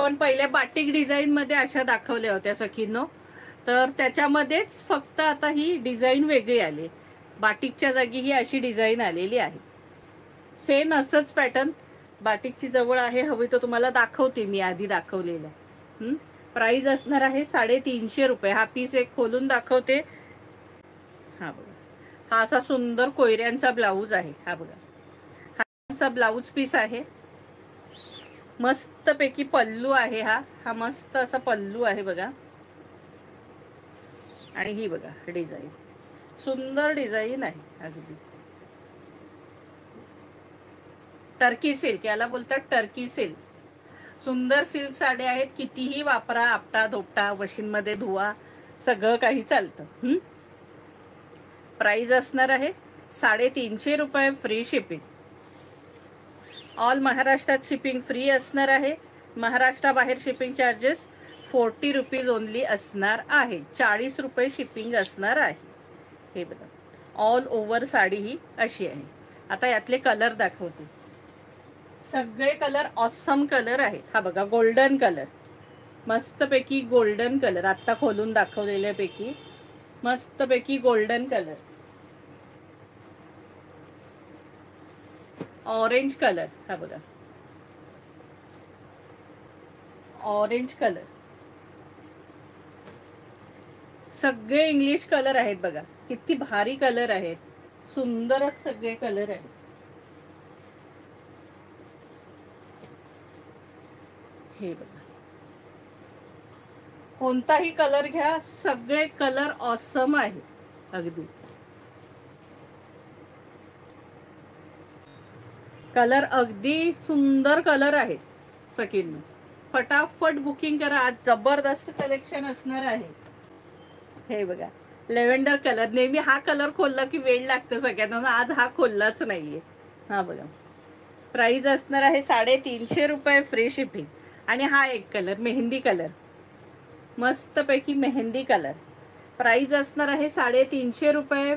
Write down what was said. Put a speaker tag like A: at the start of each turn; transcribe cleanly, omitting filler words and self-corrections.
A: आपण पहिले batik design मध्ये अशा दाखवल्या होत्या सखींनो, तर त्याच्यामध्येच फक्त आता ही डिझाईन वेगळी आली. बाटिकच्या जागी ही अशी डिझाईन आलेली आहे. सेम असंच पॅटर्न बाटिकची जवळ आहे, हवी तर तुम्हाला दाखवते मी आधी दाखवलेल्या. प्राइस असणार आहे 350 रुपये. हा पीस एक खोलून दाखवते. हा बघा, हा असा सुंदर कोयऱ्यांचा ब्लाऊज आहे. हा बघा, हा असा ब्लाऊज पीस आहे. मस्त पैकी पल्लू आहे. हा मस्त असा पल्लू आहे बघा. आणि ही बघा डिझाईन, सुंदर डिझाईन आहे. अगदी टर्की सिल्क, याला बोलतात टर्की सिल्क. सुंदर सिल्क साड्या आहेत. कितीही वापरा, आपटा धोपटा, मशीन मध्ये धुवा, सगळं काही चालतं. प्राइस असणार आहे 350 रुपये, फ्री शिपिंग. ऑल महाराष्ट्रात शिपिंग फ्री असणार आहे. महाराष्ट्राबाहेर शिपिंग चार्जेस 40 रुपीज ओनली असणार आहे. 40 रुपये शिपिंग असणार आहे. हे बघा, ऑल ओव्हर साडी ही अशी आहे. आता यातले कलर दाखवते. सगळे कलर ऑसम कलर आहेत. हा बघा, गोल्डन कलर, मस्तपैकी गोल्डन कलर, आत्ता खोलून दाखवलेल्यापैकी मस्तपैकी गोल्डन कलर. ऑरेंज कलर, हा बघा ऑरेंज कलर. सगळे इंग्लिश कलर आहेत बघा, किती भारी कलर आहेत. सुंदरच सगळे कलर आहेत. हे बघा, कोणताही कलर घ्या, सगळे कलर ऑसम आहे. अगदी कलर अगदी सुंदर कलर आहेत. सखींनो, फटाफट बुकिंग करा. आज जबरदस्त कलेक्शन असणार आहे. हे बघा, लेव्हेंडर कलर. नेहमी हा कलर खोलला की वेळ लागतं सगळ्यांना, आज हा खोललाच नाहीये. हा बघा, प्राइस असणार आहे 350 रुपये, फ्री शिपिंग. आणि हा एक कलर, मेहंदी कलर, मस्तपैकी मेहंदी कलर. प्राइस असणार आहे 350 रुपये.